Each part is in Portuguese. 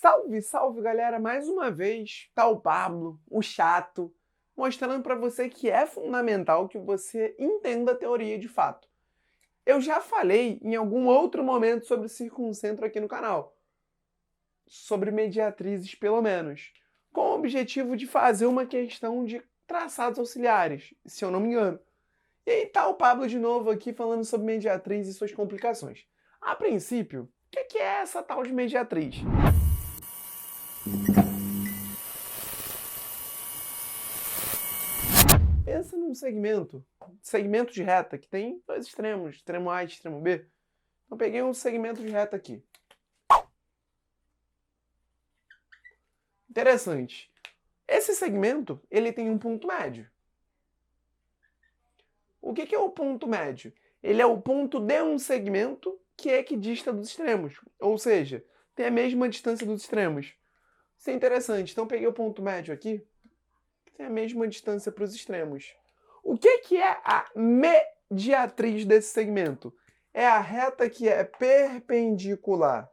Salve, salve galera, mais uma vez, tá o Pablo, o chato, mostrando para você que é fundamental que você entenda a teoria de fato. Eu já falei em algum outro momento sobre circuncentro aqui no canal, sobre mediatrizes pelo menos, com o objetivo de fazer uma questão de traçados auxiliares, se eu não me engano. E aí tá o Pablo de novo aqui falando sobre mediatriz e suas complicações. A princípio, o que é essa tal de mediatriz? Pensa num segmento de reta, que tem dois extremos, extremo A e extremo B. Então peguei um segmento de reta aqui. Interessante. Esse segmento, ele tem um ponto médio. O que é o ponto médio? Ele é o ponto de um segmento que é equidista dos extremos. Ou seja, tem a mesma distância dos extremos. Isso é interessante. Então peguei o ponto médio aqui, que tem a mesma distância para os extremos. O que é a mediatriz desse segmento? É a reta que é perpendicular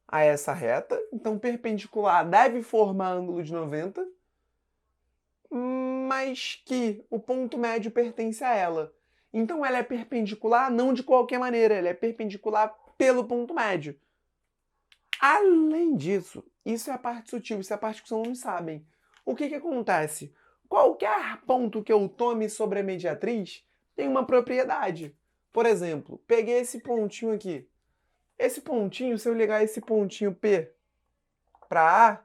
a essa reta. Então, perpendicular deve formar ângulo de 90, mas que o ponto médio pertence a ela. Então, ela é perpendicular não de qualquer maneira, ela é perpendicular pelo ponto médio. Além disso, isso é a parte sutil, isso é a parte que os alunos sabem. O que acontece? Qualquer ponto que eu tome sobre a mediatriz tem uma propriedade. Por exemplo, peguei esse pontinho aqui. Esse pontinho, se eu ligar esse pontinho P para A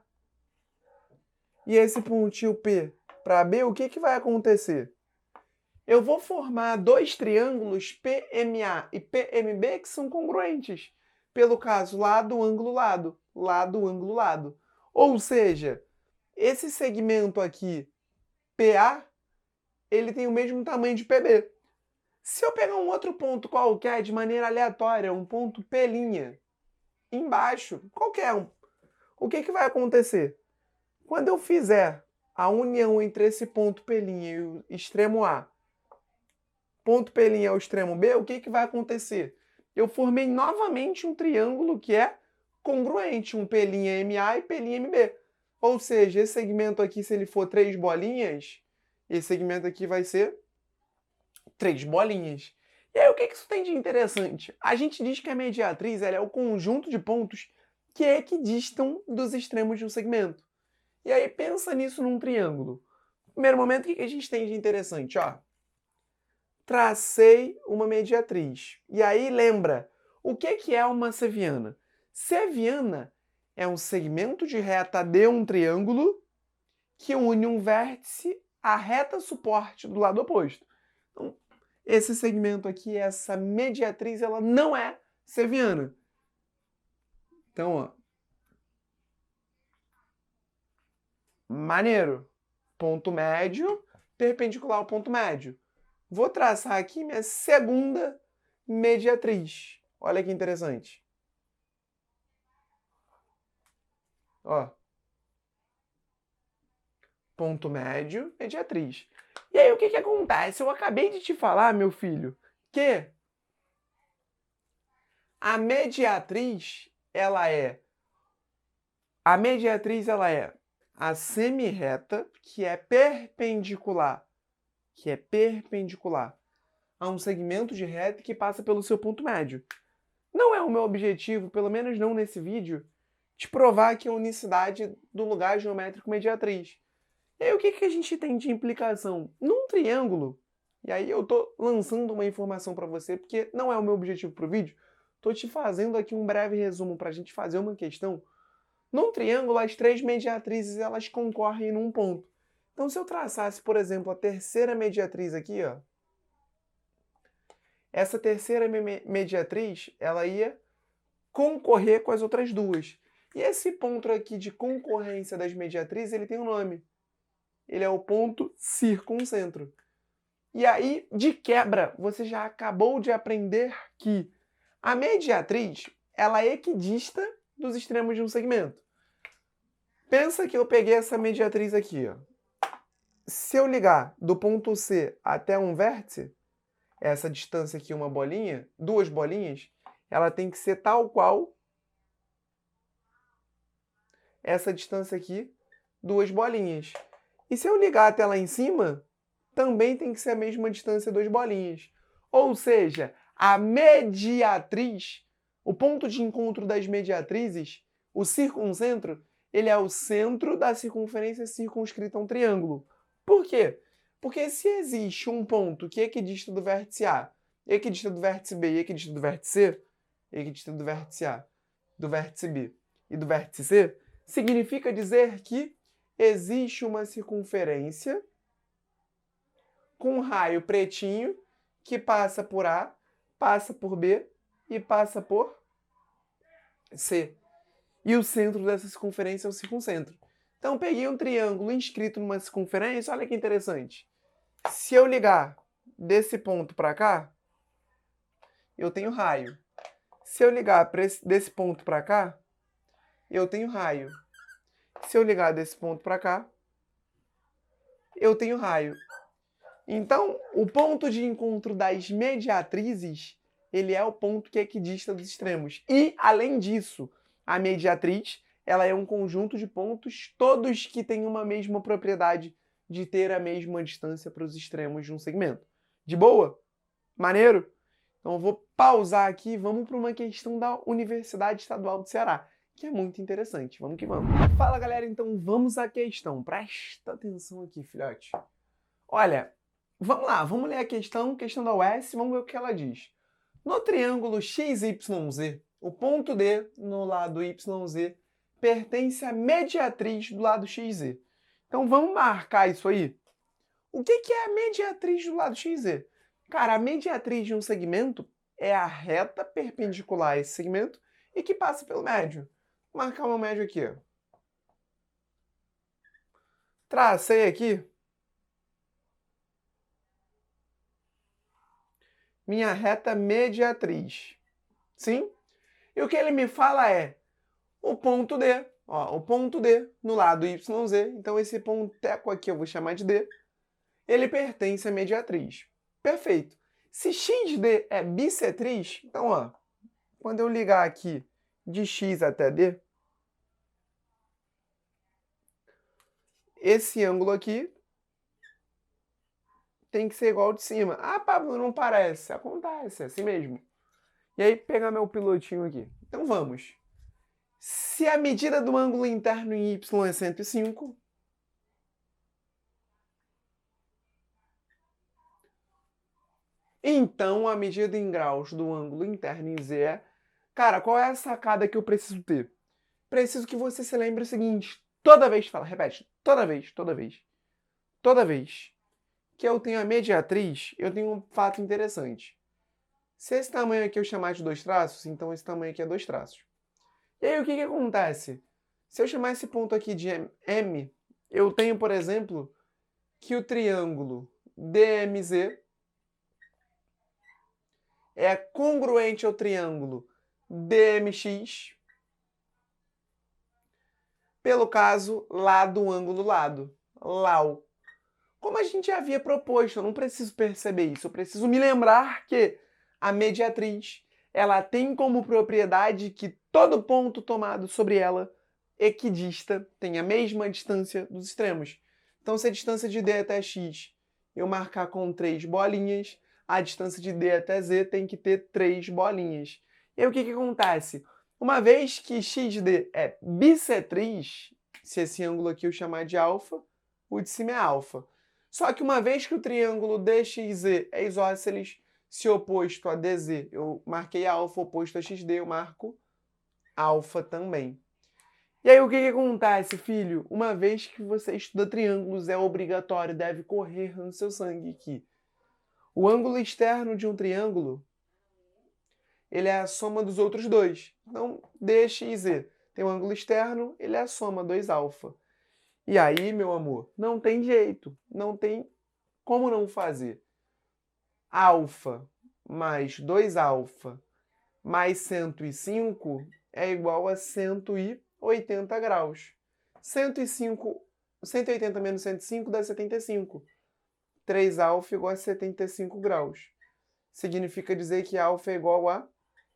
e esse pontinho P para B, o que vai acontecer? Eu vou formar dois triângulos PMA e PMB que são congruentes. Pelo caso, lado, ângulo, lado. Lado, ângulo, lado. Ou seja, esse segmento aqui, PA, ele tem o mesmo tamanho de PB. Se eu pegar um outro ponto qualquer de maneira aleatória, um ponto P', embaixo, qualquer um, o que vai acontecer? Quando eu fizer a união entre esse ponto P' e o extremo A, ponto P' é o extremo B, o que vai acontecer? Eu formei novamente um triângulo que é congruente, um P'MA e P'MB. Ou seja, esse segmento aqui, se ele for 3 bolinhas, esse segmento aqui vai ser 3 bolinhas. E aí, o que isso tem de interessante? A gente diz que a mediatriz ela é o conjunto de pontos que equidistam dos extremos de um segmento. E aí, pensa nisso num triângulo. No primeiro momento, o que a gente tem de interessante? Ó, tracei uma mediatriz. E aí, lembra, o que é uma seviana? Seviana é um segmento de reta de um triângulo que une um vértice à reta suporte do lado oposto. Então, esse segmento aqui, essa mediatriz, ela não é seviana. Então, ó. Maneiro. Ponto médio, perpendicular ao ponto médio. Vou traçar aqui minha segunda mediatriz. Olha que interessante. Ó. Ponto médio, mediatriz. E aí, o que acontece? Eu acabei de te falar, meu filho, que a mediatriz, ela é a semirreta que é perpendicular a um segmento de reta que passa pelo seu ponto médio. Não é o meu objetivo, pelo menos não nesse vídeo, te provar que a unicidade do lugar geométrico mediatriz. E aí, o que a gente tem de implicação? Num triângulo, e aí eu tô lançando uma informação para você, porque não é o meu objetivo para o vídeo, tô te fazendo aqui um breve resumo para a gente fazer uma questão. Num triângulo, as três mediatrizes elas concorrem num ponto. Então, se eu traçasse, por exemplo, a terceira mediatriz aqui, ó, essa terceira mediatriz, ela ia concorrer com as outras duas. E esse ponto aqui de concorrência das mediatrizes, ele tem um nome. Ele é o ponto circuncentro. E aí, de quebra, você já acabou de aprender que a mediatriz, ela é equidista dos extremos de um segmento. Pensa que eu peguei essa mediatriz aqui, ó. Se eu ligar do ponto C até um vértice, essa distância aqui, uma bolinha, duas bolinhas, ela tem que ser tal qual essa distância aqui, 2 bolinhas. E se eu ligar até lá em cima, também tem que ser a mesma distância, 2 bolinhas. Ou seja, a mediatriz, o ponto de encontro das mediatrizes, o circuncentro, ele é o centro da circunferência circunscrita a um triângulo. Por quê? Porque se existe um ponto que é equidista do vértice A, equidista do vértice B e equidista do vértice C, equidista do vértice A, do vértice B e do vértice C, significa dizer que existe uma circunferência com um raio pretinho que passa por A, passa por B e passa por C. E o centro dessa circunferência é o circuncentro. Então, peguei um triângulo inscrito numa circunferência, olha que interessante. Se eu ligar desse ponto para cá, eu tenho raio. Se eu ligar desse ponto para cá, eu tenho raio. Se eu ligar desse ponto para cá, eu tenho raio. Então, o ponto de encontro das mediatrizes, ele é o ponto que é equidista dos extremos. E, além disso, a mediatriz, ela é um conjunto de pontos, todos que têm uma mesma propriedade de ter a mesma distância para os extremos de um segmento. De boa? Maneiro? Então eu vou pausar aqui e vamos para uma questão da Universidade Estadual do Ceará, que é muito interessante. Vamos que vamos. Fala, galera, então vamos à questão. Presta atenção aqui, filhote. Olha, vamos lá, vamos ler a questão da UES, vamos ver o que ela diz. No triângulo XYZ, o ponto D no lado YZ pertence à mediatriz do lado XZ. Então vamos marcar isso aí. O que é a mediatriz do lado XZ? Cara, a mediatriz de um segmento é a reta perpendicular a esse segmento e que passa pelo médio. Vou marcar uma médio aqui. Ó. Tracei aqui minha reta mediatriz. Sim? E o que ele me fala é o ponto D. Ó, o ponto D no lado YZ. Então esse ponteco aqui eu vou chamar de D. Ele pertence à mediatriz. Perfeito. Se XD é bissetriz, então ó, quando eu ligar aqui de X até D, esse ângulo aqui tem que ser igual ao de cima. Ah, Pablo, não parece. Acontece, é assim mesmo. E aí, pegar meu pilotinho aqui. Então vamos. Se a medida do ângulo interno em Y é 105, então a medida em graus do ângulo interno em Z é... Cara, qual é a sacada que eu preciso ter? Preciso que você se lembre o seguinte. Toda vez, fala, repete. Toda vez que eu tenho a mediatriz, eu tenho um fato interessante. Se esse tamanho aqui eu chamar de 2 traços, então esse tamanho aqui é 2 traços. E aí o que acontece? Se eu chamar esse ponto aqui de M, eu tenho, por exemplo, que o triângulo DMZ é congruente ao triângulo DMX pelo caso lado, ângulo, lado. LAU. Como a gente já havia proposto, eu não preciso perceber isso, eu preciso me lembrar que a mediatriz, ela tem como propriedade que todo ponto tomado sobre ela, equidista, tem a mesma distância dos extremos. Então, se a distância de D até X eu marcar com 3 bolinhas, a distância de D até Z tem que ter 3 bolinhas. E aí o que acontece? Uma vez que XD é bissetriz, se esse ângulo aqui eu chamar de alfa, o de cima é alfa. Só que uma vez que o triângulo DXZ é isósceles, se oposto a DZ, eu marquei alfa, oposto a XD, eu marco alfa também. E aí o que acontece, filho? Uma vez que você estuda triângulos, é obrigatório, deve correr no seu sangue que o ângulo externo de um triângulo, ele é a soma dos outros dois. Então, DXZ tem um ângulo externo, ele é a soma 2α. E aí, meu amor, não tem jeito, não tem como não fazer. Alfa mais 2α mais 105 é igual a 180 graus. 180 menos 105 dá 75. 3α igual a 75 graus. Significa dizer que α é igual a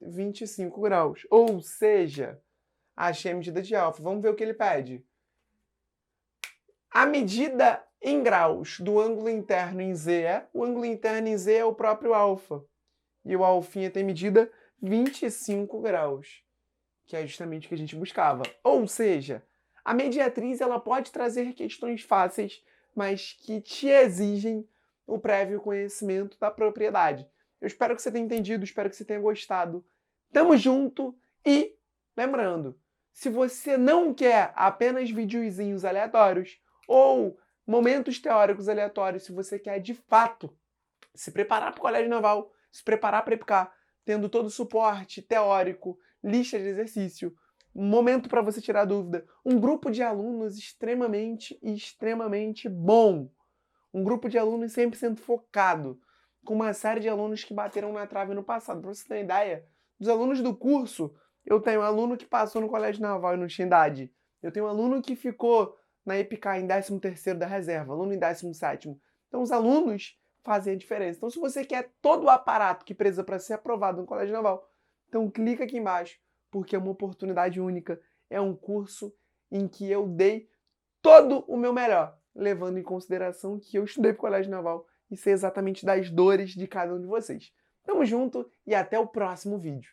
25 graus. Ou seja, Achei a medida de alfa. Vamos ver o que ele pede. A medida em graus do ângulo interno em Z, o ângulo interno em Z é o próprio alfa. E o alfinha tem medida 25 graus, que é justamente o que a gente buscava. Ou seja, a mediatriz ela pode trazer questões fáceis, mas que te exigem o prévio conhecimento da propriedade. Eu espero que você tenha entendido, espero que você tenha gostado. Tamo junto e, lembrando, se você não quer apenas videozinhos aleatórios ou momentos teóricos aleatórios, se você quer de fato se preparar para o Colégio Naval, se preparar para EPICAR, tendo todo o suporte teórico, lista de exercício, um momento para você tirar dúvida, um grupo de alunos extremamente bom, um grupo de alunos 100% focado, com uma série de alunos que bateram na trave no passado. Para você ter uma ideia, dos alunos do curso, eu tenho um aluno que passou no Colégio Naval e não tinha idade. Eu tenho um aluno que ficou na EPICAR em 13º da reserva, aluno em 17º. Então os alunos fazem a diferença. Então se você quer todo o aparato que precisa para ser aprovado no Colégio Naval, então clica aqui embaixo, porque é uma oportunidade única. É um curso em que eu dei todo o meu melhor, levando em consideração que eu estudei para o Colégio Naval e sei exatamente das dores de cada um de vocês. Tamo junto e até o próximo vídeo.